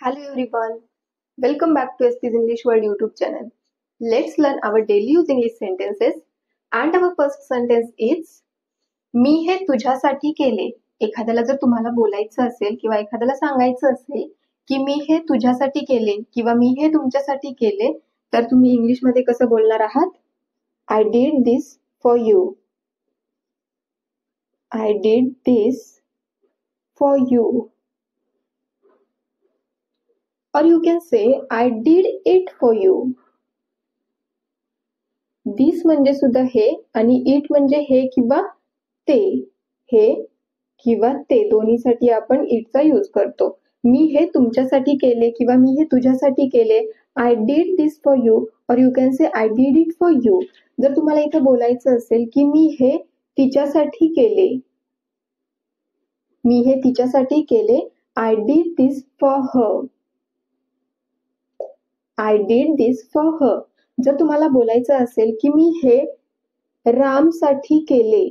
Hello everyone, welcome back to ST's English World YouTube channel. Let's learn our daily use English sentences and our first sentence is मी हे तुझ्यासाठी केले. एखाद्याला जर तुम्हाला बोलायचं असेल किंवा एखाद्याला सांगायचं असेल की मी हे तुझ्यासाठी केले किंवा मी हे तुमच्यासाठी केले तर तुम्ही इंग्लिश मध्ये कसं बोलणार आहात? I did this for you. I did this for you. Or you can say I did it for you. This म्हणजे सुद्धा हे आणि it म्हणजे हे किंवा ते. हे किंवा ते दोन्हीसाठी आपण it चा यूज करतो. मी हे तुमच्यासाठी केले किंवा मी हे तुझ्यासाठी केले. I did this for you or you can say I did it for you. जर तुम्हाला इथे बोलायचं असेल की मी हे तिच्यासाठी केले. मी हे तिच्यासाठी केले. I did this for her. I did this for her. जर तुम्हाला बोलायचं असेल की मी हे रामसाठी केले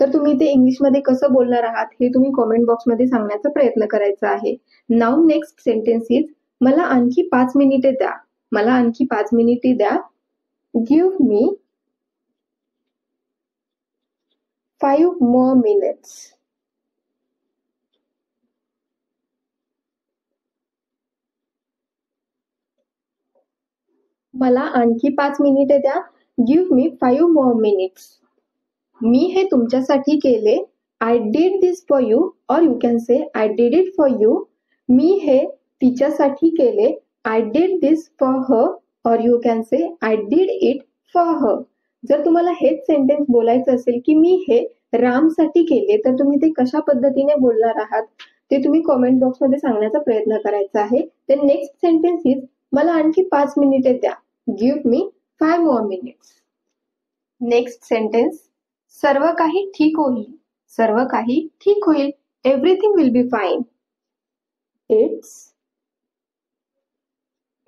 तर तुम्ही ते इंग्लिश मध्ये कसं बोलणार आहात हे तुम्ही कमेंट बॉक्स मध्ये सांगण्याचा प्रयत्न करायचा आहे. नाउ नेक्स्ट सेंटेन्स इज मला आणखी 5 मिनिटे द्या. मला आणखी 5 मिनिटे द्या. Give me 5 more minutes. मला आणखी 5 मिनिटे द्या. Give me 5 more minutes. मी हे तुमच्यासाठी केले. I did this for you or you can say I did it for you. मी हे तिच्यासाठी केले. I did this for her or you can say I did it for her. जर तुम्हाला हेच sentence बोलायचं असेल की मी हे रामसाठी केले तर तुम्ही ते कशा पद्धतीने बोलणार आहात ते तुम्ही कमेंट बॉक्स मध्ये सांगण्याचा प्रयत्न करायचा आहे. तर नेक्स्ट सेंटेन्स इज मला आणखी 5 मिनिटे द्या. Give me 5 more minutes. Next sentence सर्व काही ठीक होईल. सर्व काही ठीक होईल. Everything will be fine. It's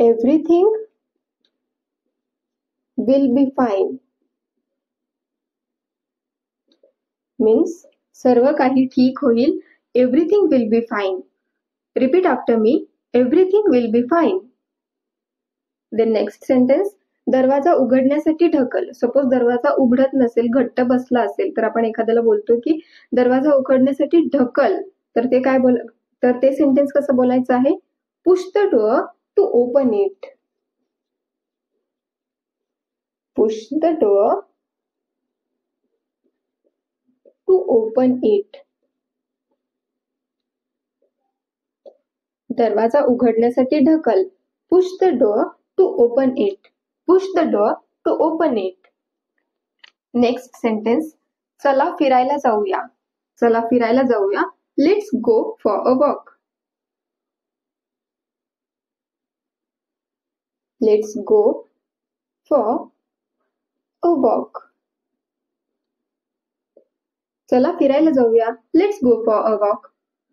everything will be fine means सर्व काही ठीक होईल. Everything will be fine. Repeat after me. Everything will be fine. The next sentence दरवाजा उघडण्यासाठी ढकल. सपोज दरवाजा उघडत नसेल, घट्ट बसला असेल तर आपण एखाद्याला बोलतो की दरवाजा उघडण्यासाठी ढकल. तर ते काय तर ते सेंटेन्स कसं बोलायचं आहे? Push the door to open it. Push the door to open it. दरवाजा उघडण्यासाठी ढकल. Push the door to open it. Push the door to open it. Next sentence चला फिरायला जाऊया. चला फिरायला जाऊया. Let's go for a walk. Let's go for a walk. चला फिरायला जाऊया. Let's go for a walk.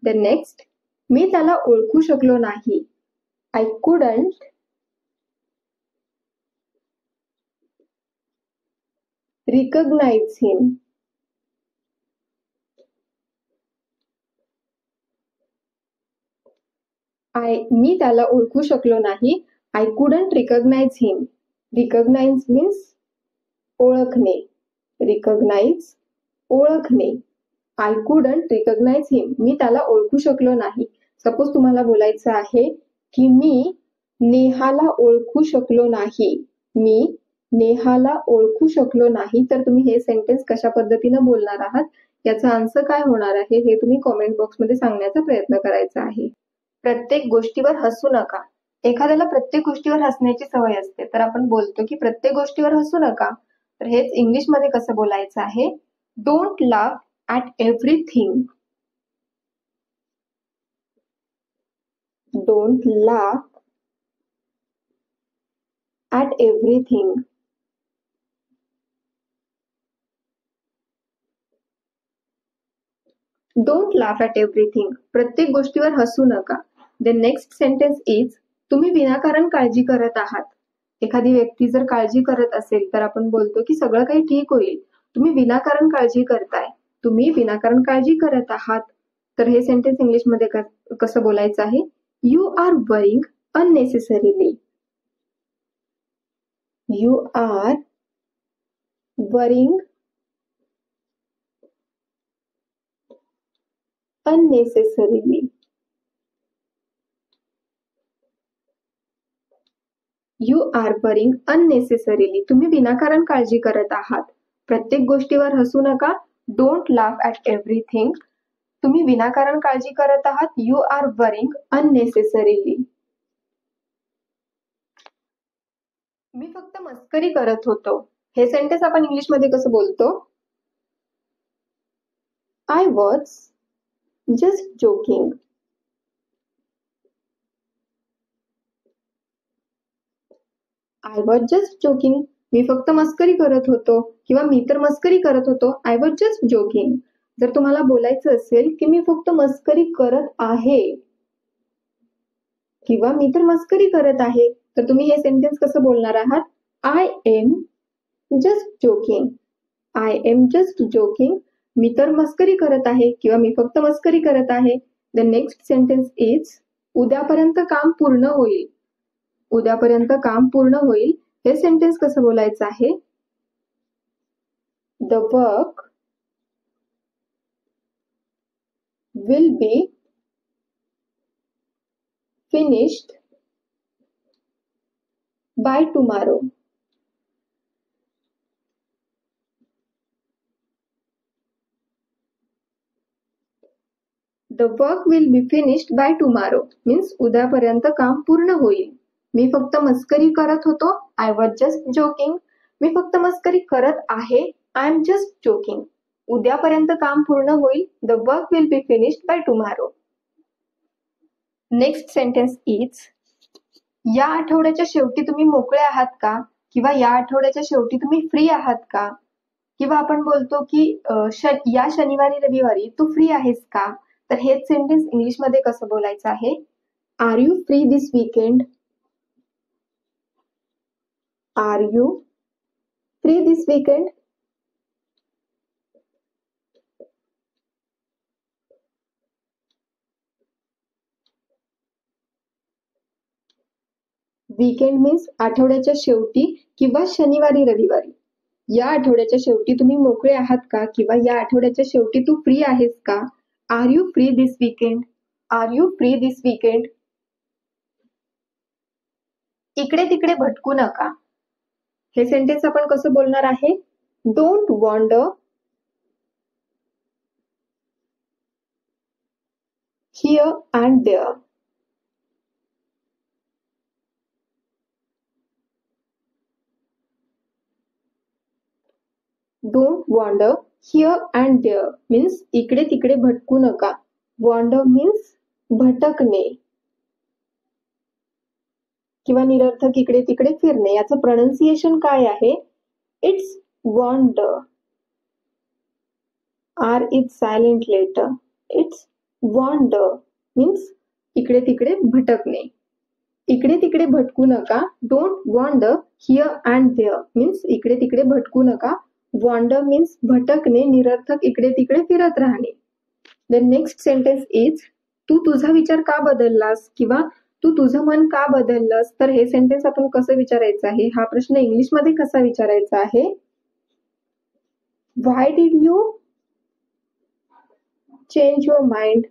The next मी त्याला ओळखू शकलो नाही. I couldn't recognize him. मी त्याला ओळखू शकलो नाही. I couldn't recognize him. Recognize means ओळखणे. Recognize ओळखणे. I couldn't recognize him. मी त्याला ओळखू शकलो नाही. सपोज तुम्हाला बोलायचं आहे की मी नेहाला ओळखू शकलो नाही. मी नेहाला ओळखू शकलो नाही तर तुम्ही हे सेंटेन्स कशा पद्धतीने बोलणार आहात याचा आन्सर काय होणार आहे हे तुम्ही कमेंट बॉक्स मध्ये सांगण्याचा प्रयत्न करायचा आहे. प्रत्येक गोष्टीवर हसू नका. एखाद्याला प्रत्येक गोष्टीवर हसण्याची सवय असते तर आपण बोलतो की प्रत्येक गोष्टीवर हसू नका. तर हेच इंग्लिश मध्ये कसं बोलायचं आहे? Don't laugh at everything. Don't laugh at everything. Don't laugh at everything. प्रत्येक गोष्टीवर हसू नका. The next sentence is तुम्ही विनाकारण काळजी करत आहात. एखादी व्यक्ती जर काळजी करत असेल तर आपण बोलतो की सगळं काही ठीक होईल. तुम्ही विनाकारण काळजी करताय. तुम्ही विनाकारण काळजी करत आहात. तर हे सेंटेन्स इंग्लिशमध्ये कसं बोलायचं आहे? You are worrying unnecessarily. You are worrying unnecessarily. You are worrying unnecessarily. तुम्ही विनाकारण काळजी करत आहात. प्रत्येक गोष्टीवर हसू नका. Don't laugh at everything. तुम्ही विनाकारण काळजी करत आहात. You are worrying unnecessarily. मी फक्त मस्करी करत होतो. हे सेंटेन्स आपण इंग्लिशमध्ये कसं बोलतो? I was just joking. I was just joking. मी फक्त मस्करी करत होतो किंवा मी तर मस्करी करत होतो. I was just joking. जर तुम्हाला बोलायचं असेल की मी फक्त मस्करी करत आहे किंवा मी तर मस्करी करत आहे, तर तुम्ही हे सेंटेन्स कसं बोलणार आहात? I am just joking. I am just joking. मी तर मस्करी करत आहे किंवा मी फक्त मस्करी करत आहे. The next sentence is उद्यापर्यंत काम पूर्ण होईल. उद्यापर्यंत काम पूर्ण होईल. हे सेंटेन्स कसं बोलायचं आहे? The work will be finished by tomorrow. The work will be finished by tomorrow means उद्यापर्यंत काम पूर्ण होईल. मी फक्त मस्करी करत होतो. I was just joking. मी फक्त मस्करी करत आहे. I am just joking. उद्यापर्यंत काम पूर्ण होईल. The work will be finished by tomorrow. Next sentence is या आठवड्याच्या शेवटी तुम्ही मोकळे आहात का? किंवा या आठवड्याच्या शेवटी तुम्ही फ्री आहात का? किंवा आपण बोलतो की या शनिवारी रविवारी तू फ्री आहेस का? तर हेच सेंटेन्स इंग्लिशमध्ये कसं बोलायचं आहे? Are you free this weekend? Are you free this weekend? Weekend means आठवड्याच्या शेवटी किंवा शनिवारी रविवारी. या आठवड्याच्या शेवटी तुम्ही मोकळे आहात का? किंवा या आठवड्याच्या शेवटी तू फ्री आहेस का? Are you free this weekend? Are you free this weekend? इकडे तिकडे भटकू नका. हे सेंटेन्स आपण कसं बोलणार आहे? Don't wander here and there. Don't wander here and there means इकडे तिकडे भटकू नका. वॉन्डर मीन्स भटकणे किंवा निरर्थक इकडे तिकडे फिरणे. याचं प्रोनाउन्सिएशन काय आहे? It's wander. R is silent letter. It's wander means इकडे तिकडे भटकणे. इकडे तिकडे भटकू नका. Don't wander here and there means इकडे तिकडे भटकू नका. वॉन्डर मीन्स भटकणे, निरर्थक इकडे तिकडे फिरत राहणे. द नेक्स्ट सेंटेन्स इज तू तुझा विचार का बदललास? किंवा तू तुझं मन का बदललंस? तर हे सेंटेन्स आपण कसं विचारायचं आहे? हा प्रश्न इंग्लिशमध्ये कसा विचारायचा आहे? Why did you change your mind?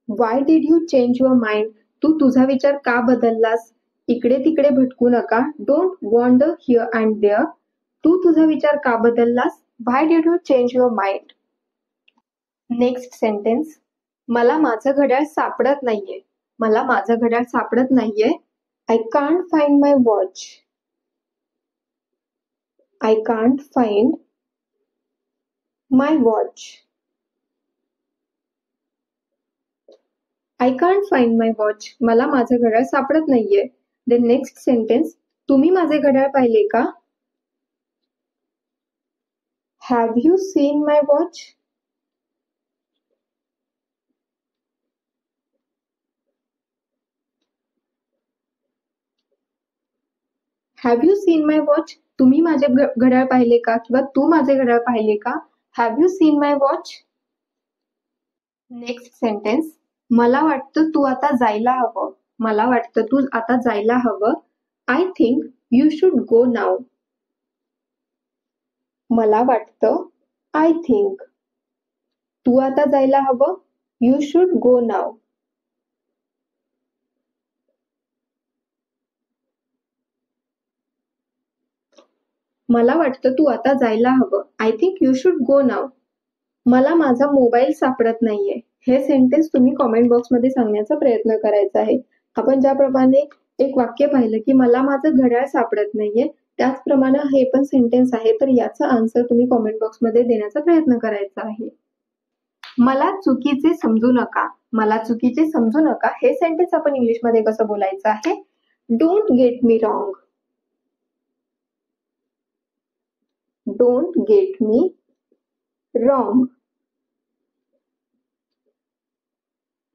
Why did you change your mind? तू तुझा विचार का बदललास? इकडे तिकडे भटकू नका. Don't wander here and there. तू तुझा विचार का बदललास? Why did you change your mind? Next sentence मला माझं घड्याळ सापडत नाहीये. मला माझं घड्याळ सापडत नाहीये. I can't find my watch. I can't find my watch. I can't find my watch. मला माझं घड्याळ सापडत नाहीये. द नेक्स्ट सेंटेन्स तुम्ही माझे घड्याळ पाहिले का? Have you seen my watch? Have you seen my watch? तुम्ही माझे घड्याळ पाहिले का? किंवा तू माझे घड्याळ पाहिले का? Have you seen my watch? Next sentence, मला वाटतं तू आता जायला हवं. मला वाटतं तू आता जायला हवं. I think you should go now. मला वाटतं, आय थिंक. तू आता जायला हवं. You should go now. मला वाटतं तू आता जायला हवं. I think you should go now. मला माझा मोबाईल सापडत नाहीये. हे सेंटेन्स तुम्ही कॉमेंट बॉक्समध्ये सांगण्याचा प्रयत्न करायचा आहे. आपण ज्याप्रमाणे एक वाक्य पाहिलं की मला माझं घड्याळ सापडत नाहीये, त्याचप्रमाणे हे पण सेंटेन्स आहे. तर याचा आन्सर तुम्ही कॉमेंट बॉक्समध्ये देण्याचा प्रयत्न करायचा आहे. मला चुकीचे समजू नका. मला चुकीचे समजू नका हे सेंटेन्स आपण इंग्लिशमध्ये कसं बोलायचं आहे? Don't get me wrong. Don't get me wrong.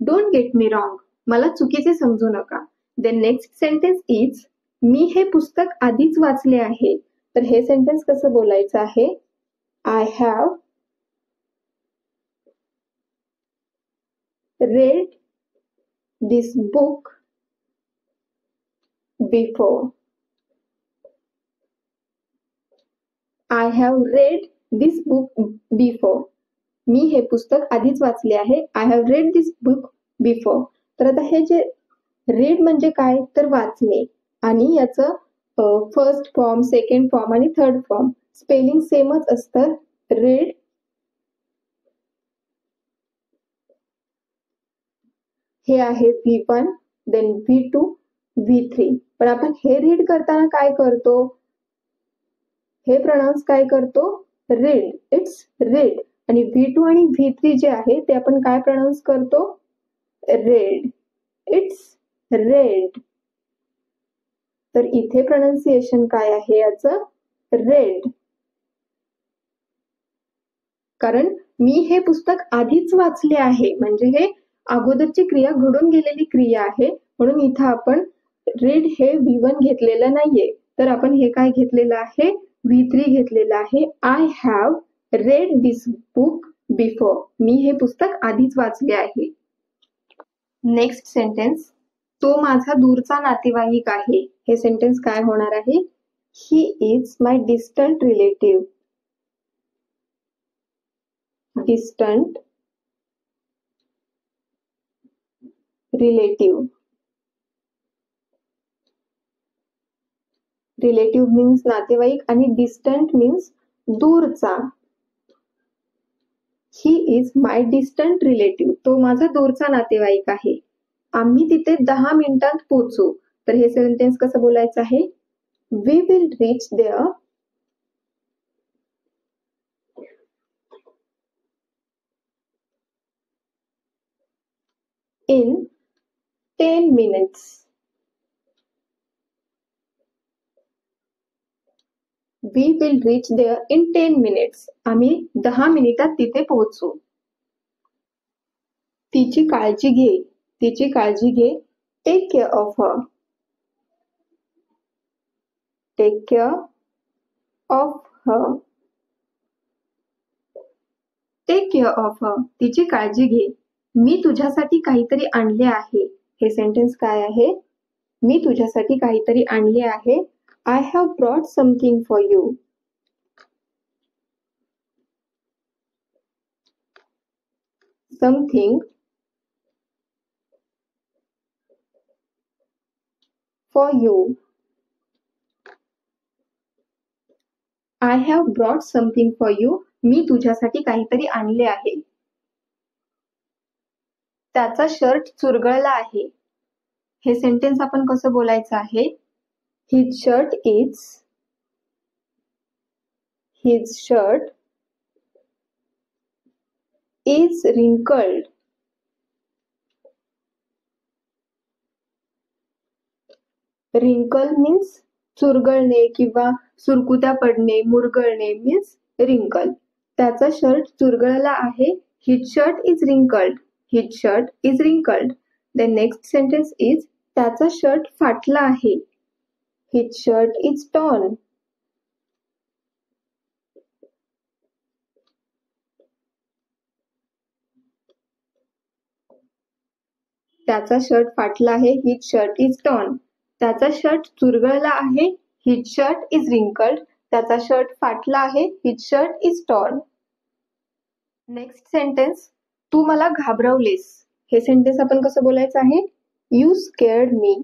Don't get me wrong. मला चुकीचे समजू नका. देन नेक्स्ट सेंटेन्स इज, मी हे पुस्तक आधीच वाचले आहे. तर हे सेंटेन्स कसं बोलायचं आहे? I have read this book before. I have read this book before. मी हे पुस्तक आधीच वाचले आहे. I have read this book before. तर आता हे जे read म्हणजे काय? तर वाचणे. आणि याचं फर्स्ट फॉर्म, सेकंड फॉर्म आणि थर्ड फॉर्म स्पेलिंग सेमच असतं. read, हे आहे V1, देन V2, V3. पण आपण हे रीड करताना काय करतो? हे प्रोनाउन्स काय करतो? रीड. It's read. आणि V2 आणि V3 जे आहे ते आपण काय प्रोनाउन्स करतो? रेड. It's red. तर इथे प्रोनाउन्सिएशन काय आहे याचं? रेड. कारण मी हे पुस्तक आधीच वाचले आहे, म्हणजे हे अगोदरची क्रिया घडून गेलेली क्रिया आहे. म्हणून इथं आपण रेड हे V1 घेतलेलं नाहीये, तर आपण हे काय घेतलेलं आहे? V3 घेतलेलं आहे. I have read this book before. मी हे पुस्तक आधीच वाचले आहे. नेक्स्ट सेंटेन्स, तो माझा दूरचा नातेवाईक आहे. हे सेंटेन्स काय होणार आहे? He is my distant relative. Distant relative. Relative means नातेवाईक आणि डिस्टंट मीन्स दूरचा. He is my distant relative. तो माझा दूरचा नातेवाईक आहे. आम्ही तिथे 10 मिनिटांत पोहोचू. तर हे सेंटेन्स कसं बोलायचं आहे? We will reach there in 10 minutes. We will reach there in 10 minutes. आम्ही 10 मिनिटात तिथे पोहोचू. तिची काळजी घे. तिची काळजी घे. Take care of her. Take care of her. Take care of her. तिची काळजी घे. मी तुझ्यासाठी काहीतरी आणले आहे. हे सेंटेन्स काय आहे? मी तुझ्यासाठी काहीतरी आणले आहे. I have brought something for you. Something for you. I have brought something for you. मी तुझ्यासाठी काहीतरी आणले आहे. त्याचा शर्ट चुरगळला आहे. हे सेंटेन्स आपण कसं बोलायचं आहे? His shirt is wrinkled. Wrinkle means चुरगळणे किंवा सुरकुत्या पडणे, मुरगळणे मीन्स wrinkle. त्याचा शर्ट चुरगळला आहे. His shirt is wrinkled. His shirt is wrinkled. The next sentence is त्याचा शर्ट फाटला आहे. His shirt is torn. त्याचा शर्ट फाटला आहे. His shirt is torn. त्याचा शर्ट चुरगळला आहे. His shirt is wrinkled. त्याचा शर्ट फाटला आहे. His shirt is torn. Next sentence, तू मला घाबरवलेस. हे सेंटेन्स आपण कसं बोलायचं आहे? You scared me.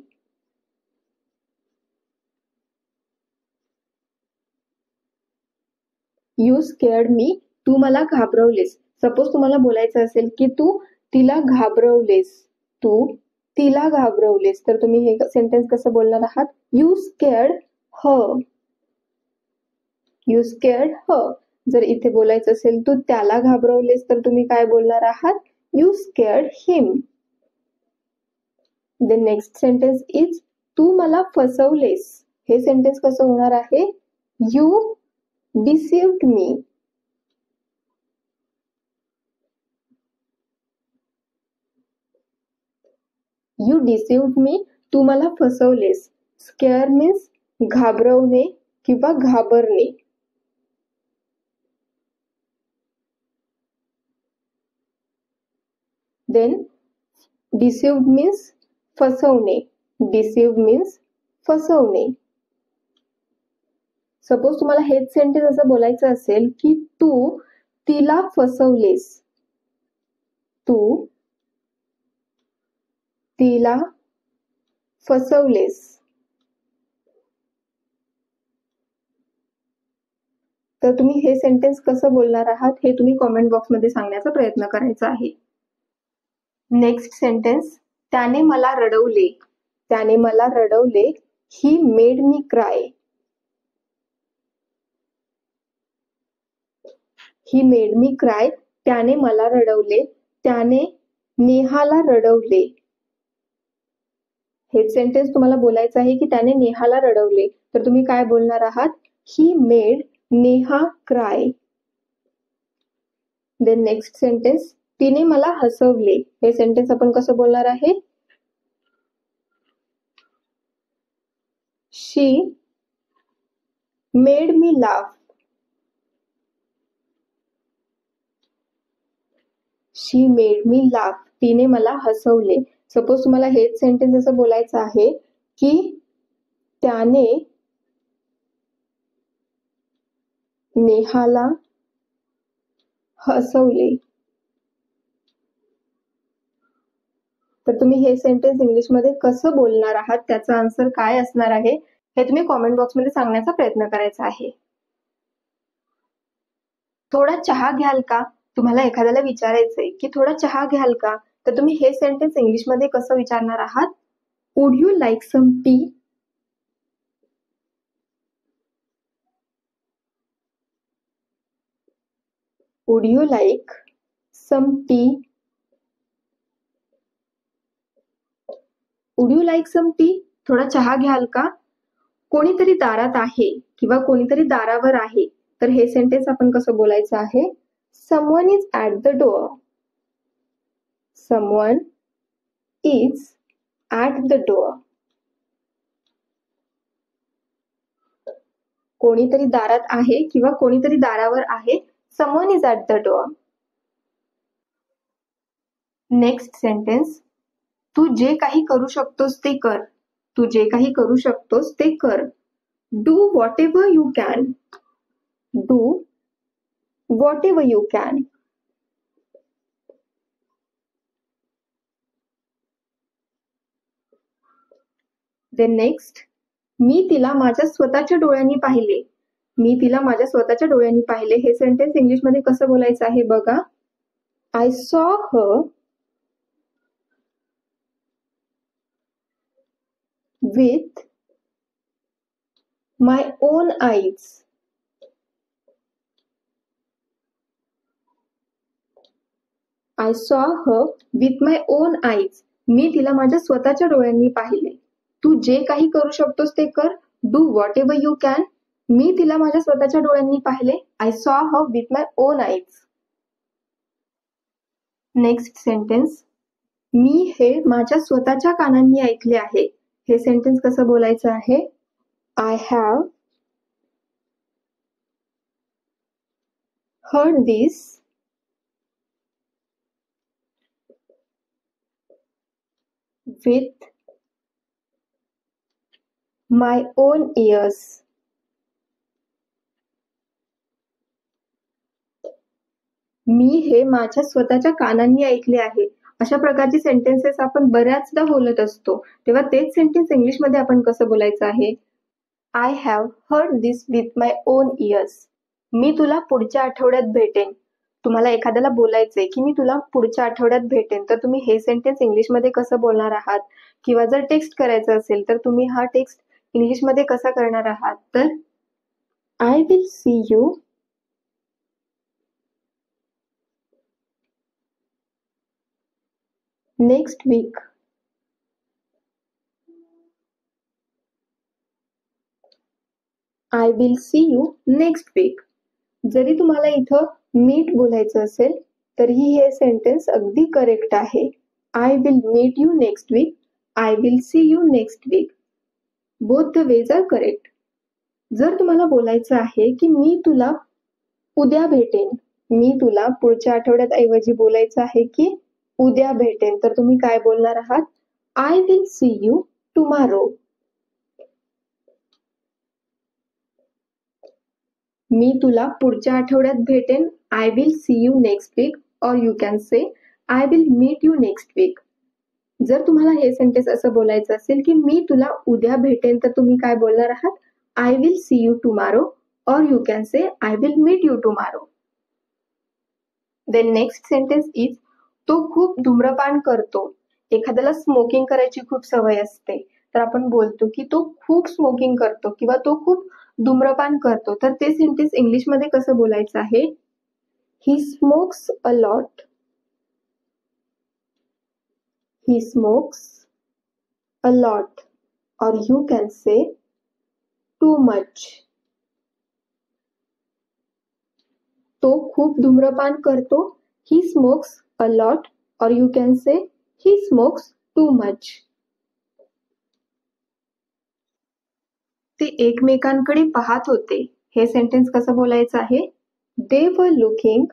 You scared me. तू मला घाबरवलेस. सपोज तुम्हाला बोलायचं असेल की तू तिला घाबरवलेस, तू तिला घाबरवलेस, तर तुम्ही हे सेंटेन्स कसं बोलणार आहात? You scared her. You scared her. जर इथे बोलायचं असेल तू त्याला घाबरवलेस, तर तुम्ही काय बोलणार आहात? You scared him. The next sentence is तू मला फसवलेस. हे सेंटेन्स कसं होणार आहे? You deceived me. You deceived me. तू मला फसवलेस. Scare means घाबरवणे किंवा घाबरणे. Then deceived means फसवणे. Deceived means फसवणे. सपोज तुम्हाला हेच सेंटेन्स असं बोलायचं असेल की तू तिला फसवलेस, तू तिला फसवलेस. तर तुम्ही हे सेंटेन्स कसं बोलणार आहात हे तुम्ही कॉमेंट बॉक्समध्ये सांगण्याचा प्रयत्न करायचा आहे. नेक्स्ट सेंटेन्स, त्याने मला रडवले. त्याने मला रडवले. He made me cry. He made me cry. त्याने मला रडवले. त्याने नेहाला रडवले. हे सेंटेन्स तुम्हाला बोलायचं आहे की त्याने नेहाला रडवले, तर तुम्ही काय बोलणार आहात? He made Neha cry. Then next sentence, तिने मला हसवले. हे सेंटेन्स आपण कसं बोलणार आहे? She made me laugh. She made me laugh. तिने मला हसवले. सपोज तुम्हाला हेच सेंटेन्स असं बोलायचं आहे की त्याने नेहाला हसवले, तर तुम्ही हे सेंटेन्स इंग्लिशमध्ये कसं बोलणार आहात, त्याचा आन्सर काय असणार आहे हे तुम्ही कॉमेंट बॉक्समध्ये सांगण्याचा प्रयत्न करायचा आहे. थोडा चहा घ्याल का? तुम्हाला एखाद्याला विचारायचंय की थोडा चहा घ्याल का, तर तुम्ही हे सेंटेन्स इंग्लिशमध्ये कसं विचारणार आहात? Would you like some tea? Would you like some tea? Would you like some tea? थोडा चहा घ्याल का? कोणीतरी दारात आहे किंवा कोणीतरी दारावर आहे, तर हे सेंटेन्स आपण कसं बोलायचं आहे? Someone is at the door. Someone is at the door. कोणीतरी दारात आहे किंवा कोणीतरी दारावर आहे. Someone is at the door. Next sentence, तू जे काही करू शकतोस ते कर. तू जे काही करू शकतोस ते कर. Do whatever you can. Do whatever you can. Then next, मी तिला माझ्या स्वतःच्या डोळ्यांनी पाहिले. मी तिला माझ्या स्वतःच्या डोळ्यांनी पाहिले. हे सेंटेन्स इंग्लिशमध्ये कसं बोलायचं आहे बघा? I saw her with my own eyes. I saw her with my own eyes. मी तिला माझ्या स्वतःच्या डोळ्यांनी पाहिले. तू जे काही करू शकतोस ते कर. Do whatever you can. मी तिला माझ्या स्वतःच्या डोळ्यांनी पाहिले. I saw her with my own eyes. Next sentence, मी हे माझ्या स्वतःच्या कानांनी ऐकले आहे. हे सेंटेन्स कसं बोलायचं आहे? I have heard this with my own ears. मी हे माझ्या स्वतःच्या कानांनी ऐकले आहे. अशा प्रकारची सेंटेन्सेस आपण बऱ्याचदा बोलत असतो. तेव्हा तेच सेंटेन्स इंग्लिशमध्ये आपण कसं बोलायचं आहे? I have heard this with my own ears. मी तुला पुढच्या आठवड्यात भेटेन. तुम्हाला एखाद्याला बोलायचंय की मी तुला पुढच्या आठवड्यात भेटेन, तर तुम्ही हे सेंटेन्स इंग्लिशमध्ये कसं बोलणार आहात? किंवा जर टेक्स्ट करायचं असेल तर तुम्ही हा टेक्स्ट इंग्लिशमध्ये कसा करणार आहात? तर I will see you next week. I will see you next week. जरी तुम्हाला इथं मीट बोलायचं असेल तरीही हे सेंटेन्स अगदी करेक्ट आहे. I will meet you next week. I will see you next week. Both the ways are correct. जर तुम्हाला बोलायचं आहे की मी तुला उद्या भेटेन, मी तुला पुढच्या आठवड्यात ऐवजी बोलायचं आहे की उद्या भेटेन, तर तुम्ही काय बोलणार आहात? I will see you tomorrow. मी तुला पुढच्या आठवड्यात भेटेन. I will see you next week. और you can say I will meet you next week. जर तुम्हाला हे सेंटेन्स असं बोलायचं असेल की मी तुला उद्या भेटेन, तर तुम्ही काय बोलणार आहात? I will see you tomorrow. और you can say I will meet you tomorrow. Then next sentence is तो खूप धूम्रपान करतो. एखाद्याला स्मोकिंग करायची खूप सवय असते, तर आपण बोलतो की तो खूप स्मोकिंग करतो किंवा तो खूप धूम्रपान करतो. तर ते सेंटेन्स इंग्लिशमध्ये कसं बोलायचं आहे? He smokes a lot. He smokes a lot. और you can say too much. तो खूप धूम्रपान करतो. He smokes a lot. और you can say he smokes too much. ते एकमेकांकडे पाहत होते. हे सेंटेन्स कसं बोलायचं आहे? दे were looking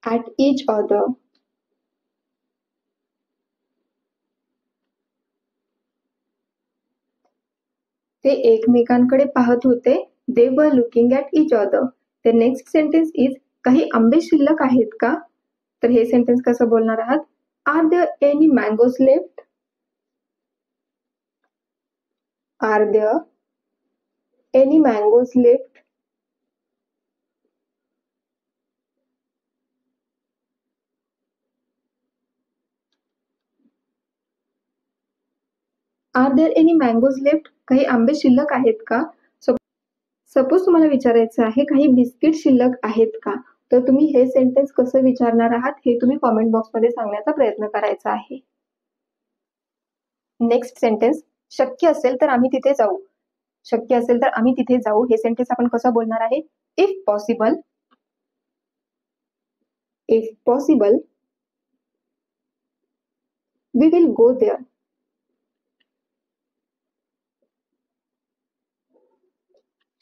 at each other. ते एकमेकांकडे पाहत होते. They were looking at each other. The next sentence is काही आंबे शिल्लक आहेत का? तर हे सेंटेन्स कसं बोलणार आहात? Are there any mangoes left. Are there any mangoes left. Are there any mangoes left. काही आंबे शिल्लक आहेत का? सपोज तुम्हाला विचारायचं आहे काही बिस्किट शिल्लक आहेत का, तर तुम्ही हे सेंटेन्स कसं विचारणार आहात हे तुम्ही कॉमेंट बॉक्समध्ये सांगण्याचा प्रयत्न करायचा आहे. नेक्स्ट सेंटेन्स, शक्य असेल तर आम्ही तिथे जाऊ. शक्य असेल तर आम्ही तिथे जाऊ हे सेंटेन्स आपण कसं बोलणार आहे? If possible. If possible we will go there.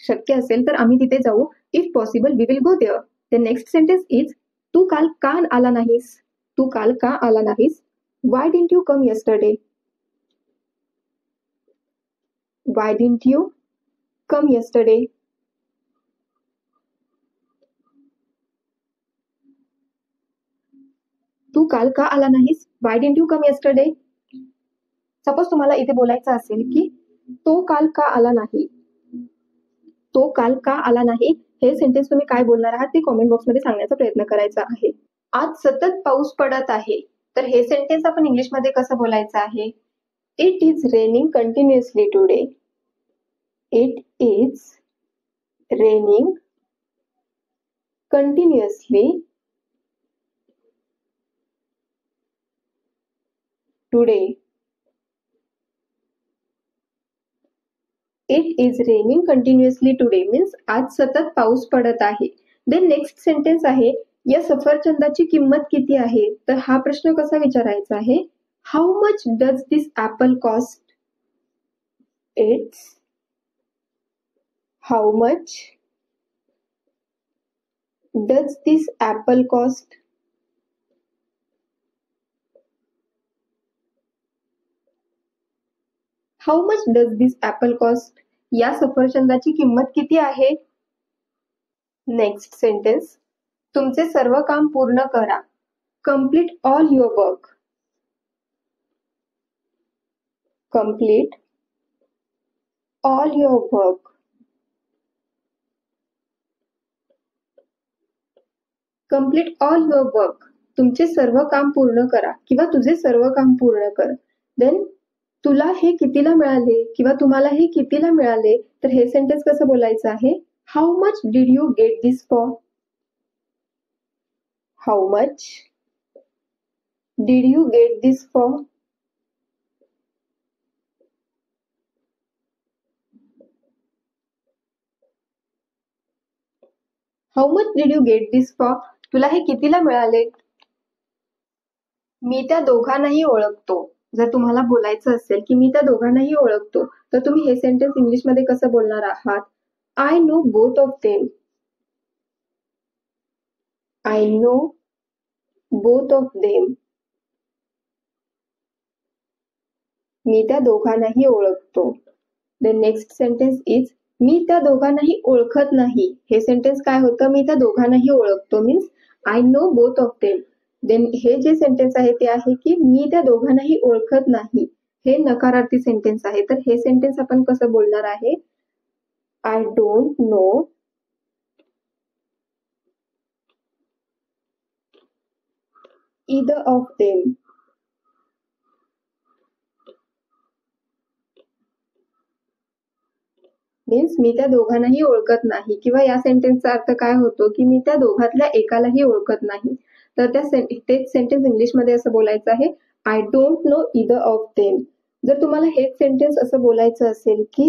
शक्य असेल तर आम्ही तिथे जाऊ. If possible we will go there. The next sentence is तू काल का आला नाहीस? तू काल का आला नाहीस? Why didn't you come yesterday? Why didn't you come yesterday? तू काल का आला नाहीस? Why didn't you come yesterday? Suppose तुम्हाला इथे बोलायचं असेल की तो काल का आला नाही, तो काल का आला नाही, हे सेंटेन्स तुम्ही काय बोलणार आहात ते कॉमेंट बॉक्समध्ये सांगण्याचा प्रयत्न करायचा आहे. आज सतत पाऊस पडत आहे, तर हे सेंटेन्स आपण इंग्लिशमध्ये कसं बोलायचं आहे? It is raining continuously today. It is raining continuously today. It is raining continuously today means आज सतत पाऊस पडत आहे. देन नेक्स्ट सेंटेन्स आहे या सफरचंदाची किंमत किती आहे? तर हा प्रश्न कसा विचारायचा आहे? How much does this Apple cost? It's how much does this Apple cost? How much does this Apple cost? या सफरचंदाची किंमत किती आहे? नेक्स्ट सेंटेन्स, तुमचे सर्व काम पूर्ण करा. Complete all your work. Complete all your work. Complete all your work. तुमचे सर्व काम पूर्ण करा किंवा तुझे सर्व काम पूर्ण कर. देन तुला हे कितीला मिळाले किंवा तुम्हाला हे कितीला मिळाले, तर हे सेंटेन्स कसं बोलायचं आहे? How much did you get this for? How much did you get this for? How much did you get this for? तुला हे कितीला मिळाले? मी त्या दोघांनाही ओळखतो. जर तुम्हाला बोलायचं असेल की मी त्या दोघांनाही ओळखतो, तर तुम्ही हे सेंटेन्स इंग्लिशमध्ये कसं बोलणार आहात? I know both of them. I know both of them. मी त्या दोघांनाही ओळखतो. द नेक्स्ट सेंटेन्स इज मी त्या दोघांनाही ओळखत नाही. हे सेंटेन्स काय होतं? मी त्या दोघांनाही ओळखतो means I know both of them. Then हे जे सेंटेन्स आहे ते आहे की मी त्या दोघांनाही ओळखत नाही. हे नकारार्थी सेंटेन्स आहे. तर हे सेंटेन्स आपण कसं बोलणार आहे? I don't know either of them. Means मी त्या दोघांनाही ओळखत नाही किंवा या सेंटेन्सचा अर्थ काय होतो की मी त्या दोघातल्या एकालाही ओळखत नाही. तर तेच सेंटेन्स इंग्लिशमध्ये असं बोलायचं आहे, I don't know either of them. जर तुम्हाला हेच सेंटेन्स असं बोलायचं असेल की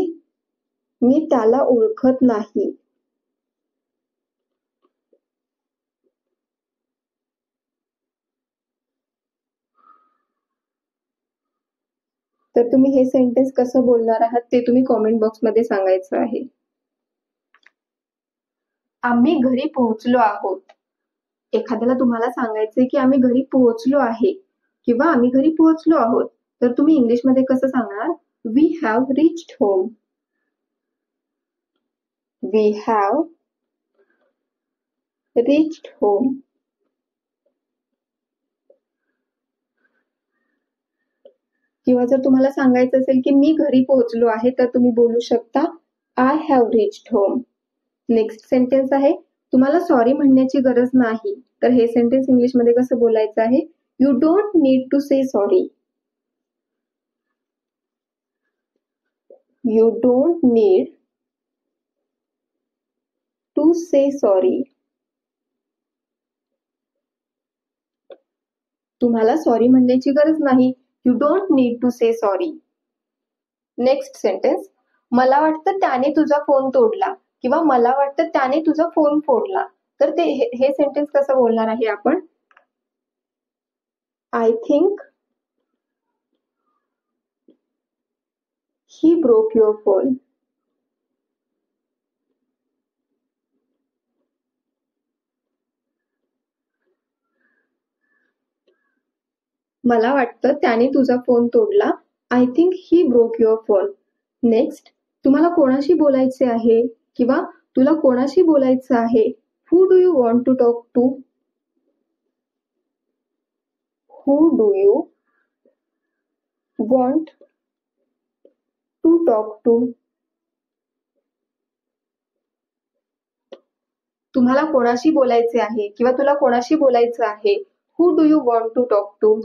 मी त्याला ओळखत नाही, तर तुम्ही हे सेंटेन्स कसं बोलणार आहात ते तुम्ही कॉमेंट बॉक्समध्ये सांगायचं आहे. आम्ही घरी पोहोचलो आहोत. एखाद्याला तुम्हाला सांगायचंय की आम्ही घरी पोहोचलो आहे किंवा आम्ही घरी पोहोचलो आहोत, तर तुम्ही इंग्लिशमध्ये कसं सांगणार? We have reached home. We have reached home. किंवा जर तुम्हाला सांगायचं असेल की मी घरी पोहोचलो आहे, तर तुम्ही बोलू शकता I have reached home. Next sentence आहे, तुम्हाला सॉरी म्हणण्याची गरज नाही. तर हे सेंटेन्स इंग्लिशमध्ये कसं बोलायचं आहे? You don't need to say sorry. You don't need to say sorry. तुम्हाला सॉरी म्हणण्याची गरज नाही. You don't need to say sorry. Next sentence, मला वाटतं त्याने तुझा फोन तोडला किंवा मला वाटतं त्याने तुझा फोन फोडला. तर ते हे सेंटेन्स कसं बोलणार आहे आपण? I think he broke your phone. मला वाटतं त्याने तुझा फोन तोडला. I think he broke your phone. Next, तुम्हाला कोणाशी बोलायचे आहे किंवा तुला कोणाशी बोलायचं आहे? Who do you want to talk to? Who do you want to talk to? तुम्हाला कोणाशी बोलायचे आहे किंवा तुला कोणाशी बोलायचं आहे? Who do you want to talk to?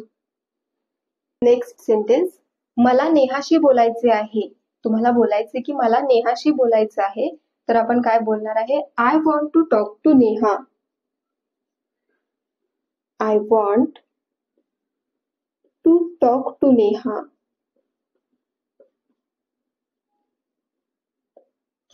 Next sentence, मला नेहाशी बोलायचे आहे. तुम्हाला बोलायचे की मला नेहाशी बोलायचं आहे, तर आपण काय बोलणार आहे? I want to talk to Neha. I want to talk to Neha.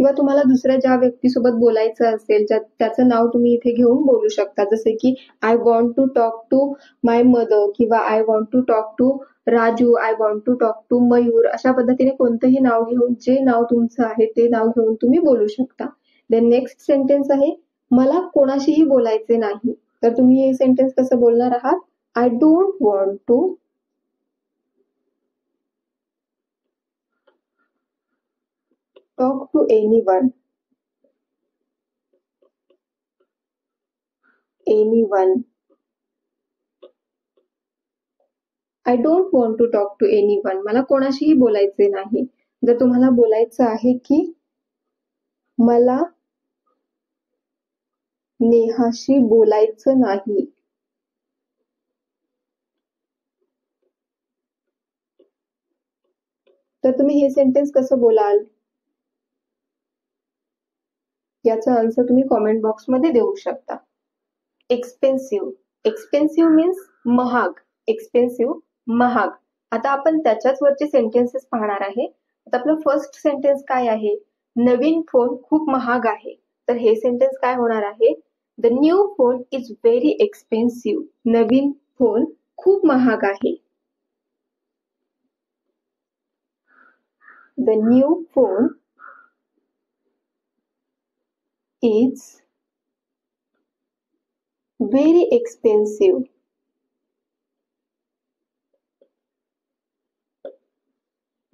किंवा तुम्हाला दुसऱ्या ज्या व्यक्तीसोबत बोलायचं असेल त्याचं नाव तुम्ही इथे घेऊन बोलू शकता. जसे की I want to talk to my mother किंवा I want to talk to Raju, I want to talk to Mayur. अशा पद्धतीने कोणतंही नाव घेऊन, जे नाव तुमचं आहे ते नाव घेऊन तुम्ही बोलू शकता. देन नेक्स्ट सेंटेन्स आहे मला कोणाशीही बोलायचे नाही. तर तुम्ही हे सेंटेन्स कसं बोलणार आहात? I don't want to talk to anyone. I don't want to talk to anyone. मला कोणाशीही बोलायचे नाही. जर तुम्हाला बोलायचं आहे की मला नेहाशी बोलायचं नाही, तर तुम्ही हे सेंटेन्स कसं बोलाल? याचा आन्सर तुम्ही कॉमेंट बॉक्समध्ये देऊ शकता. एक्सपेन्सिव्ह. एक्सपेन्सिव्ह मीन्स महाग. एक्सपेन्सिव्ह महाग. आता आपण त्याच्याच वरचे सेंटेन्सेस पाहणार आहे. आता आपलं फर्स्ट सेंटेन्स काय आहे? नवीन फोन खूप महाग आहे. तर हे सेंटेन्स काय होणार आहे? The new phone is very expensive. Naveen phone खूप महाग आहे. The new phone is very expensive.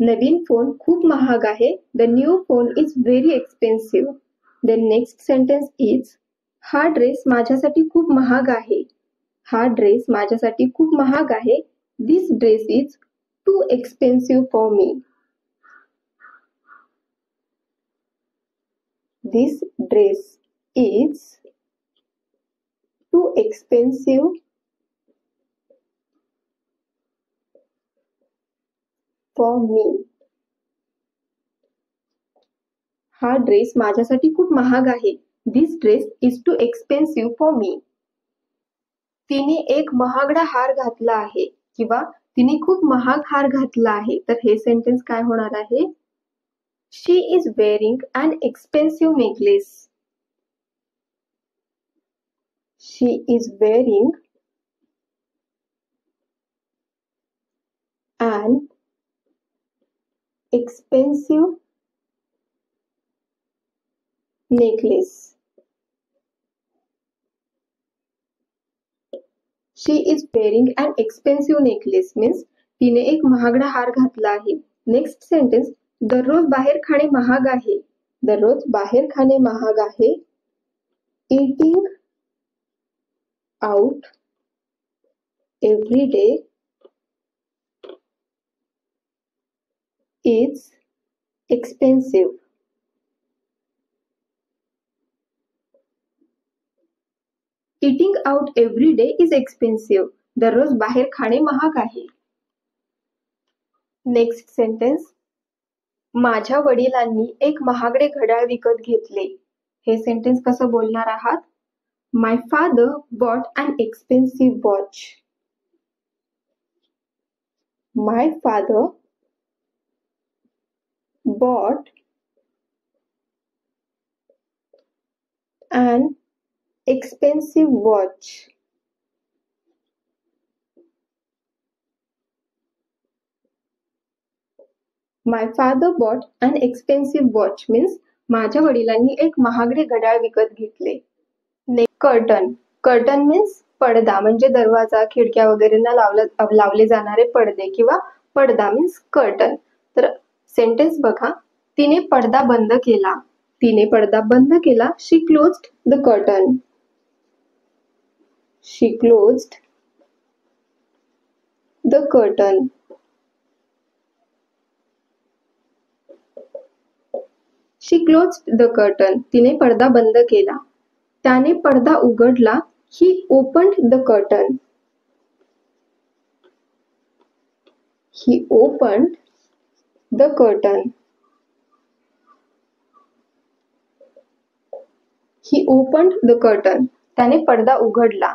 Naveen phone खूप महाग आहे. The new phone is very expensive. The next sentence is हा ड्रेस माझ्यासाठी खूप महाग आहे. हा ड्रेस माझ्यासाठी खूप महाग आहे. This dress is too expensive for me. This dress is too expensive for me. हा ड्रेस माझ्यासाठी खूप महाग आहे. This dress is too expensive for me. तिने एक महागडा हार घातला आहे किंवा तिने खूप महाग हार घातला आहे. तर हे सेंटेन्स काय होणार आहे? She is wearing an expensive necklace. She is wearing an expensive necklace. She is wearing an expensive necklace means तिने एक महागडा हार घातला आहे. नेक्स्ट सेंटेन्स दररोज बाहेर खाणे महाग आहे. दररोज बाहेर खाणे महाग आहे. Eating out every day is expensive. Eating out every day is expensive. दररोज बाहेर खाणे महाग आहे. नेक्स्ट सेंटेन्स माझ्या वडिलांनी एक महागडे घड्याळ विकत घेतले. हे सेंटेन्स कसं बोलणार आहात? My father bought an expensive watch. My father bought an expensive watch. My father bought an expensive watch means माझ्या वडिलांनी एक महागडे घड्याळ विकत घेतले. कर्टन. कर्टन मीन्स पडदा, म्हणजे दरवाजा, खिडक्या वगैरेंना लावले जाणारे पडदे किंवा पडदा मीन्स कर्टन. तर सेंटेन्स बघा. तिने पडदा बंद केला. तिने पडदा बंद केला. She closed the curtain. She closed the curtain. She closed the curtain. तिने पडदा बंद केला. त्याने पडदा उघडला. He opened the curtain. He opened the curtain. He opened the curtain. त्याने पडदा उघडला.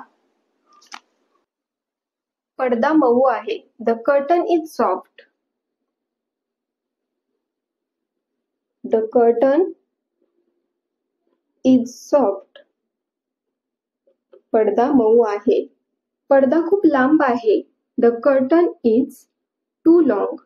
पडदा मऊ आहे. The curtain is soft. The curtain is soft. पडदा मऊ आहे. पडदा खूप लांब आहे. The curtain is too long.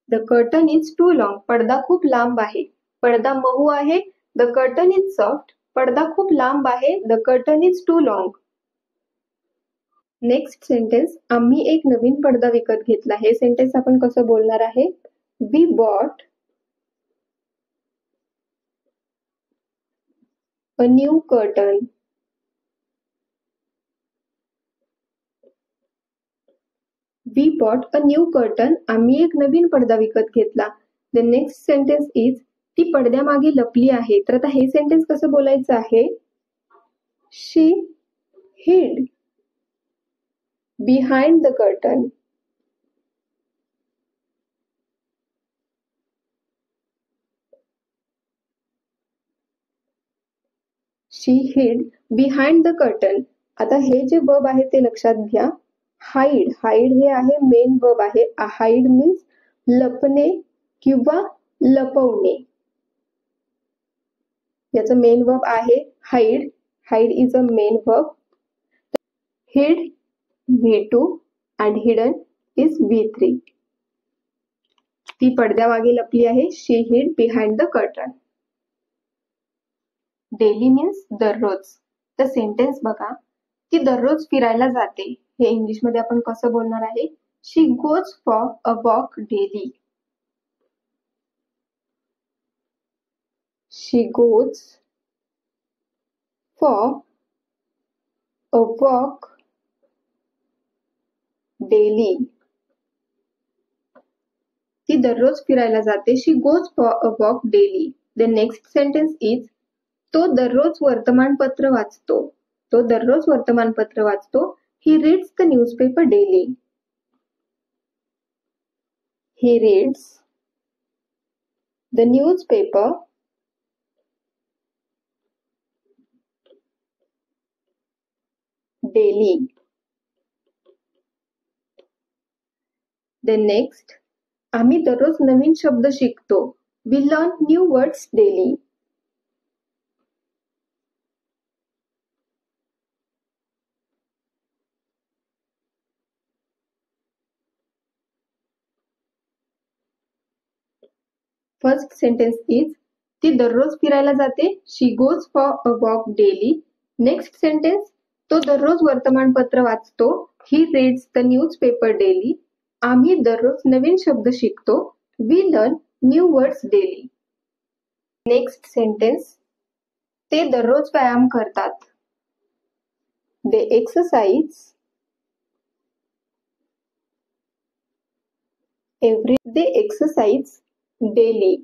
The curtain is too long. पडदा खूप लांब आहे. पडदा मऊ आहे. The curtain is soft. पडदा खूप लांब आहे. The curtain is too long. Next sentence, आम्ही एक नवीन पडदा विकत घेतला. हे सेंटेन्स आपण कसं बोलणार आहे? We bought a new curtain. We bought a new curtain. आम्ही एक नवीन पडदा विकत घेतला. द नेक्स्ट सेंटेन्स इज ती पडद्यामागे लपली आहे. तर आता हे सेंटेन्स कसं बोलायचं आहे? शी hid behind the curtain. She hid behind the curtain. आता हे जे वर्ब आहे ते लक्षात घ्या. हाईड, हाईड हे आहे मेन वर्ब आहे. हाईड मीन्स लपणे किंवा लपवणे. याचं मेन वर्ब आहे hide. Hide is a main verb. hid V2 and hidden is V3. ती पडद्यामागे लपली आहे. She hid behind the curtain. Daily means दररोज. तर सेंटेन्स बघा, ती दररोज फिरायला जाते. हे इंग्लिश मध्ये आपण कसं बोलणार आहे? She goes for a walk daily. She goes for a walk daily. ती दररोज फिरायला जाते. She goes for a walk daily. The next sentence is तो दररोज वर्तमानपत्र वाचतो. तो दररोज वर्तमानपत्र वाचतो. He reads the newspaper daily. He reads the newspaper daily. The next, आम्ही दररोज नवीन शब्द शिकतो. We learn new words daily. First sentence is ती दररोज फिरायला जाते. She goes for a walk daily. Next sentence, तो दररोज वर्तमानपत्र वाचतो. He reads the newspaper daily. आम्ही दररोज नवीन शब्द शिकतो. We learn new words daily. Next sentence, ते दररोज व्यायाम करतात. They exercise every. They exercise daily.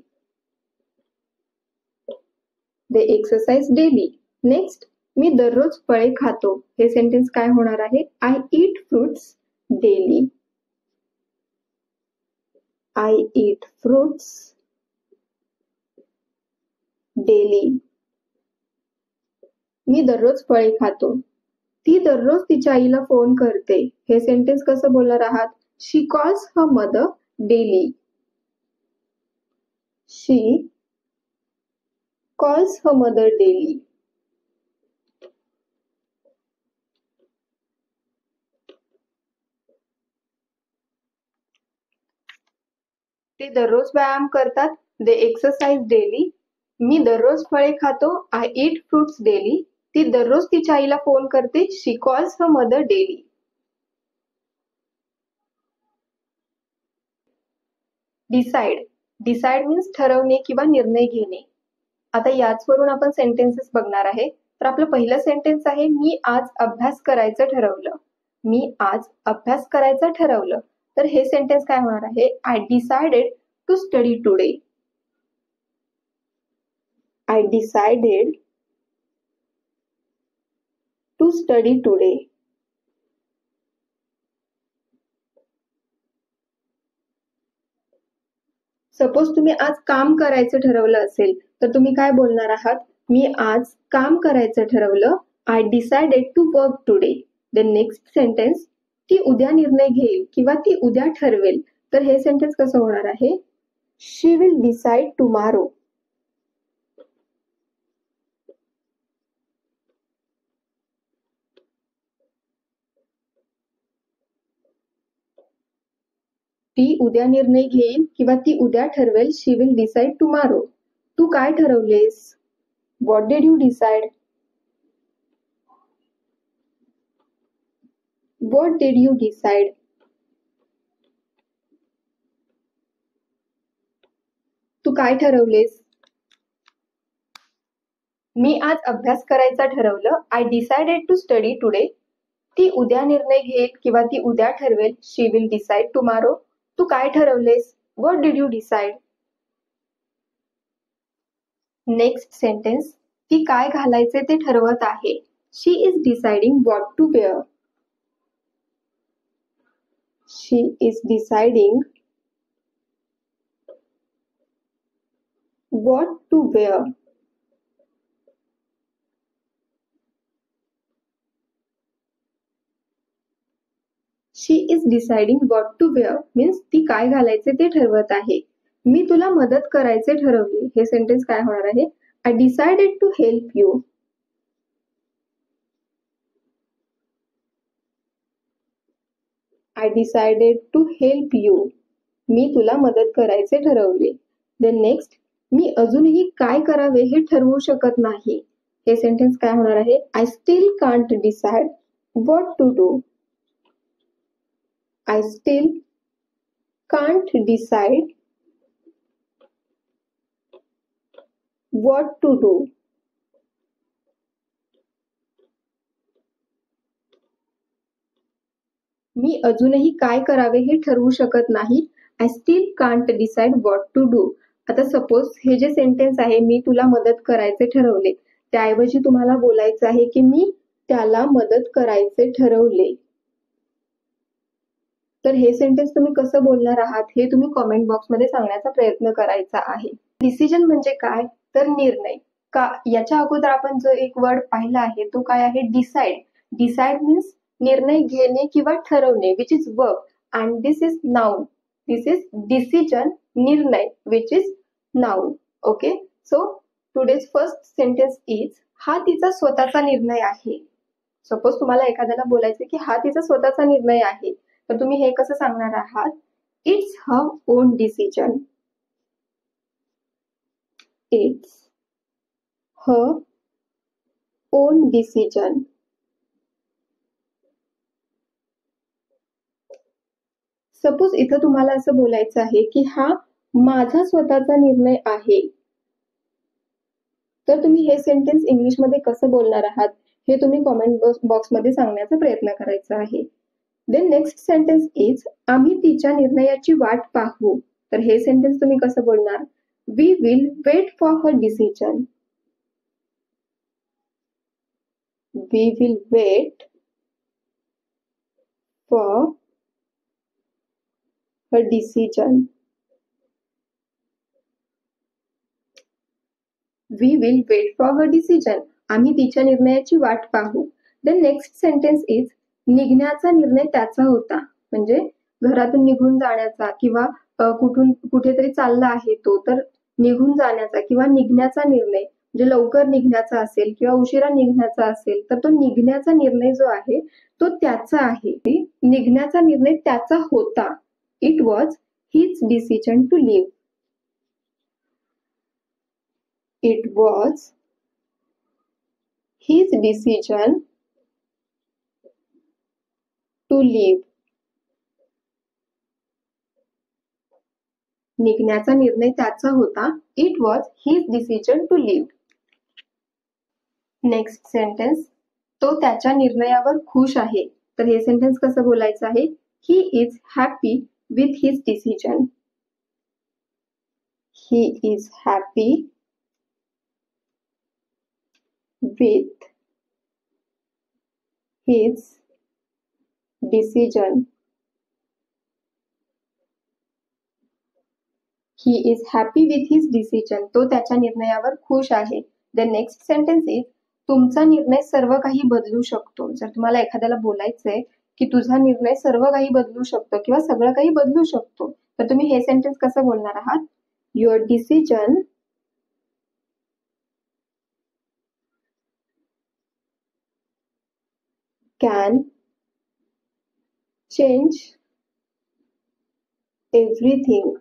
They exercise daily. Next, मी दररोज फळे खातो. हे सेंटेन्स काय होणार आहे? I eat fruits daily. I eat fruits daily. मी दररोज फळे खातो. ती दररोज तिच्या आईला फोन करते. हे सेंटेन्स कसं बोलणार आहात? शी कॉल्स हर मदर डेली. शी calls her mother daily. ते दररोज व्यायाम करतात. They exercise daily. मी दररोज फळे खातो. I eat fruits daily. ती दररोज तिच्या आईला फोन करते. She calls her mother daily. Decide. Decide means ठरवणे किंवा निर्णय घेणे. आता याचवरून आपण सेंटेन्सेस बघणार आहे. तर आपलं पहिलं सेंटेन्स आहे, मी आज अभ्यास करायचं ठरवलं. मी आज अभ्यास करायचं ठरवलं. तर हे सेंटेन्स काय होणार आहे? I decided to study today. I decided to study today. Suppose तुम्ही आज काम करायचं ठरवलं असेल तर तुम्ही काय बोलणार आहात? मी आज काम करायचं ठरवलं. I decided to work today. Then next sentence, ती उद्या निर्णय घेईल किंवा ती उद्या ठरवेल. तर हे सेंटेन्स कसं होणार आहे? She will decide tomorrow. ती उद्या निर्णय घेईल किंवा ती उद्या ठरवेल. She will decide tomorrow. तू काय ठरवलेस? What did you decide? What did you decide? तू काय ठरवलेस? मी आज अभ्यास करायचा ठरवलं. I decided to study today. ती उद्या निर्णय घेईल किंवा ती उद्या ठरवेल. She will decide tomorrow. तू काय ठरवलेस? What did you decide? Next sentence, ती काय घालायचे ते ठरवत आहे. She is deciding what to wear. She is deciding what to wear. She is deciding what to wear means ती काय घालायचे ते ठरवत आहे. मी तुला मदत करायचे ठरवले. हे सेंटेन्स काय होणार आहे? I decided to help you. I decided to help you. मी तुला मदत करायचे ठरवले. देन नेक्स्ट, मी अजूनही काय करावे हे ठरवू शकत नाही. हे सेंटेन्स काय होणार आहे? I still can't decide what to do. I still can't decide what to do. मी अजूनही काय करावे हे ठरवू शकत नाही. I still can't decide what to do. आता सपोज हे जे सेंटेन्स आहे, मी तुला मदत करायचे ठरवले, त्याऐवजी तुम्हाला बोलायचं आहे की मी त्याला मदत करायचे ठरवले. तर हे सेंटेन्स तुम्ही कसं बोलणार आहात हे तुम्ही कॉमेंट बॉक्समध्ये सांगण्याचा प्रयत्न करायचा आहे. डिसिजन म्हणजे काय? तर निर्णय. का याच्या अगोदर आपण जो एक वर्ड पाहिला आहे तो काय आहे? डिसाइड. डिसाइड मीन्स निर्णय घेणे किंवा ठरवणे, which is verb, and this is noun. This is decision, निर्णय, which is noun. Okay, so today's first sentence is, हा तिचा स्वतःचा निर्णय आहे. सपोज तुम्हाला एखाद्याला बोलायचं की हा तिचा स्वतःचा निर्णय आहे, तर तुम्ही हे कसं सांगणार आहात? It's her own decision. It's her own decision. Suppose इथं तुम्हाला असं बोलायचं आहे की हा माझा स्वतःचा निर्णय आहे, तर तुम्ही हे सेंटेन्स इंग्लिशमध्ये कसं बोलणार आहात हे तुम्ही कॉमेंट बॉक्समध्ये सांगण्याचा प्रयत्न करायचा आहे. देन नेक्स्ट सेंटेन्स इज, आम्ही तिच्या निर्णयाची वाट पाहू. तर हे सेंटेन्स तुम्ही कसं बोलणार? We will wait for her decision. We will wait for her decision. We will wait for her decision. आम्ही तिच्या निर्णयाची वाट पाहू. देन नेक्स्ट सेंटेन्स इज, निघण्याचा निर्णय त्याचा होता. म्हणजे घरातून निघून जाण्याचा किंवा कुठेतरी चालला आहे तो, तर निघून जाण्याचा किंवा निघण्याचा निर्णय, म्हणजे लवकर निघण्याचा असेल किंवा उशिरा निघण्याचा असेल, तर तो निघण्याचा निर्णय जो आहे तो त्याचा आहे. निघण्याचा निर्णय त्याचा होता. It was his decision to leave. It was his decision to leave. निघण्याचा निर्णय त्याचा होता. It was his decision to leave. Next sentence, तो त्याच्या निर्णयावर खुश आहे. तर हे सेंटेन्स कसं बोलायचं आहे? He is happy with his decision. He is happy with his decision. He is happy with his decision. तो त्याच्या निर्णयावर खुश आहे. The next sentence is, तुमचा निर्णय सर्व काही बदलू शकतो. जर तुम्हाला एखाद्याला बोलायचंय की तुझा निर्णय सर्व काही बदलू शकतो किंवा सगळं काही बदलू शकतो, तर तुम्ही हे सेंटेन्स कसं बोलणार आहात? Your decision can change everything.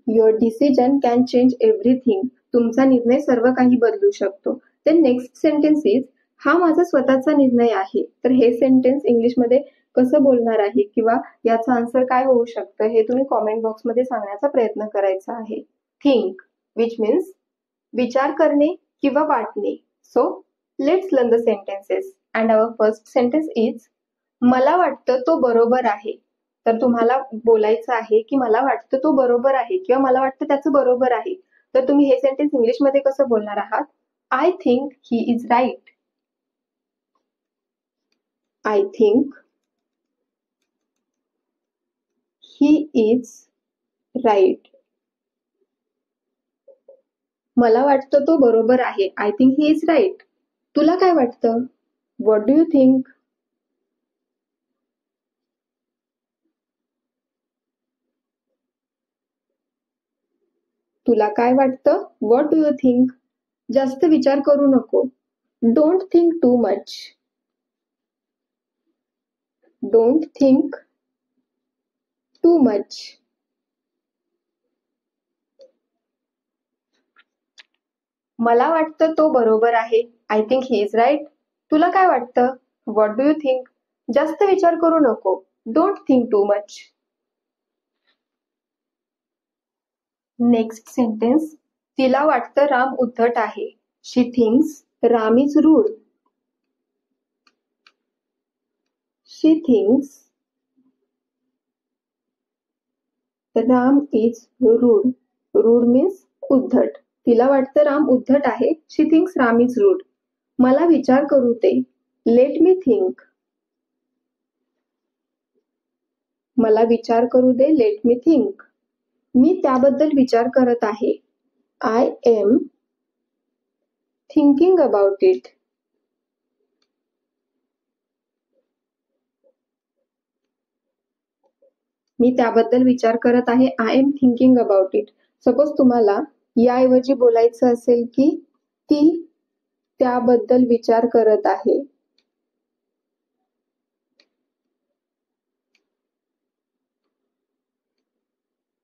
Your decision can change everything. तुमचा निर्णय सर्व काही बदलू शकतो. देन नेक्स्ट सेंटेन्स इज हा माझा स्वतःचा निर्णय आहे. तर हे सेंटेन्स इंग्लिशमध्ये कसं बोलणार आहे किंवा याचा आन्सर काय होऊ शकतं हे तुम्ही कॉमेंट बॉक्समध्ये सांगण्याचा प्रयत्न करायचा आहे. थिंक विच मीन्स विचार करणे किंवा वाटणे. So let's learn the sentences and our first sentence is मला वाटतं तो बरोबर आहे. तर तुम्हाला बोलायचं आहे की मला वाटतं तो बरोबर आहे किंवा मला वाटतं त्याचं बरोबर आहे. तर तुम्ही हे सेंटेन्स इंग्लिशमध्ये कसं बोलणार आहात? I think he is right. I think he is right. मला वाटतं तो बरोबर आहे. I think he is right. तुला काय वाटतं? What do you think? तुला काय वाटतं? What do you think? जास्त विचार करू नको. Don't think too much. Don't think too much. मला वाटतं तो बरोबर आहे. I think he is right. तुला काय वाटतं? What do you think? जास्त विचार करू नको. Don't think too much. Next sentence तिला वाटतं राम उद्धट आहे. She thinks Ram is rude. She thinks Ram is rude. Rude means उद्धट. तिला वाटतं राम उद्धट आहे. She thinks Ram is rude. मला विचार करू दे. Let me think. मला विचार करू दे. Let me think. मी त्याबद्दल विचार करत आहे. I am thinking about it. मी त्याबद्दल विचार करत आहे. I am thinking about it. Suppose तुम्हाला याऐवजी बोलायचं असेल की ती त्याबद्दल विचार करत आहे.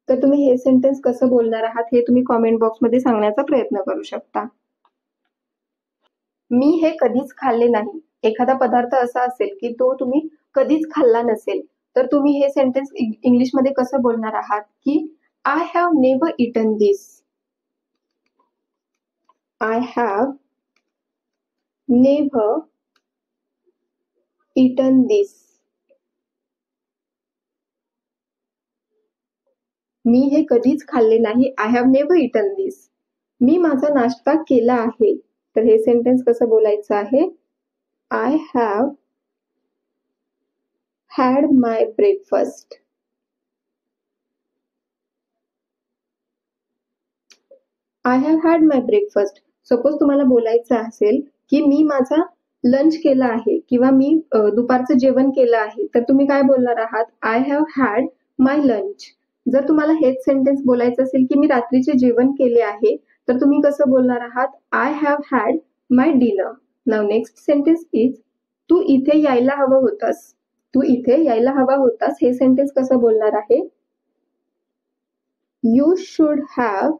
तर तुम्ही हे सेंटेन्स कसं बोलणार आहात हे तुम्ही कॉमेंट बॉक्समध्ये सांगण्याचा प्रयत्न करू शकता. मी हे कधीच खाल्ले नाही. एखादा पदार्थ असा असेल की तो तुम्ही कधीच खाल्ला नसेल, तर तुम्ही हे सेंटेन्स इंग्लिशमध्ये कसं बोलणार आहात की I have never eaten this. I have never eaten this. मी हे कधीच खाल्ले नाही. I have never eaten this. मी माझा नाश्ता केला आहे. तर हे सेंटेन्स कसं बोलायचं आहे? I have had my breakfast. I have had my breakfast. Suppose तुम्हाला बोलायचं असेल की मी माझा लंच केला आहे किंवा मी दुपारचं जेवण केलं आहे, तर तुम्ही काय बोलणार आहात? I have had my lunch. जर तुम्हाला हेच सेंटेन्स बोलायचं असेल की मी रात्रीचे जेवण केले आहे, तर तुम्ही कसं बोलणार आहात? I have had my dinner. Now next sentence is तू इथे यायला हवं होतास. तू इथे यायला हवा होतास. हे सेंटेन्स कसं बोलणार आहे? You should have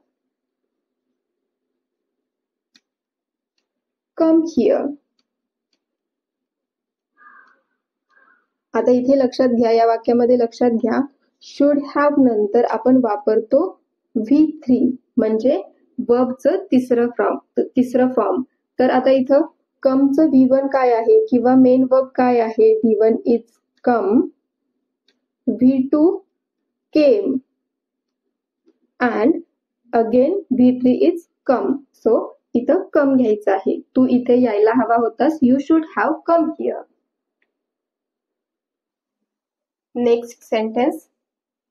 come here. आता इथे लक्षात घ्या, या वाक्यामध्ये लक्षात घ्या, शुड हॅव नंतर आपण वापरतो V3 म्हणजे वर्बचं तिसरं फॉर्म. तर आता इथं कमचं V1 काय आहे किंवा मेन वर्ब काय आहे? V1 is come, V2 came and again V3 is come. So इथं कम घ्यायचं आहे. तू इथे यायला हवा होतास. You should have come here. Next sentence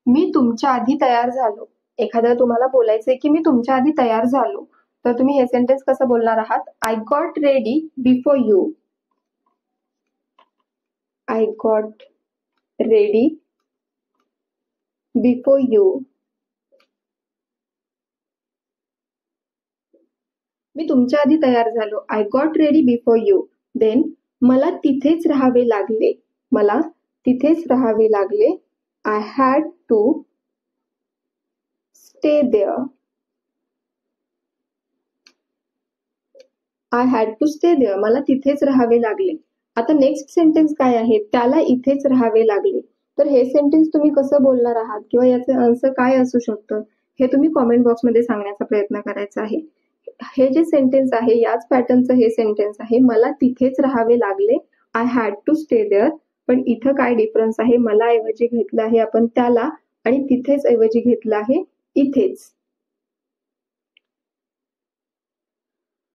मी तुमच्या आधी तयार झालो. एखाद्या तुम्हाला बोलायचंय की मी तुमच्या आधी तयार झालो, तर तुम्ही हे सेंटेन्स कसं बोलणार आहात? I got ready before you. I got ready before you. मी तुमच्या आधी तयार झालो. I got ready before you. Then मला तिथेच राहावे लागले. मला तिथेच राहावे लागले. I had to stay there. I had to stay there. मला तिथेच राहावे लागले. आता नेक्स्ट सेंटेन्स काय आहे? त्याला इथेच राहावे लागले. तर हे सेंटेन्स तुम्ही कसं बोलणार आहात किंवा याचं आन्सर काय असू शकतं हे तुम्ही कॉमेंट बॉक्समध्ये सांगण्याचा प्रयत्न करायचा आहे. हे जे सेंटेन्स आहे याच पॅटर्नचं हे सेंटेन्स आहे. मला तिथेच राहावे लागले. I had to stay there. पण इथं काय डिफरन्स आहे? मला ऐवजी घेतलं आहे आपण त्याला आणि तिथेच ऐवजी घेतलं आहे इथेच.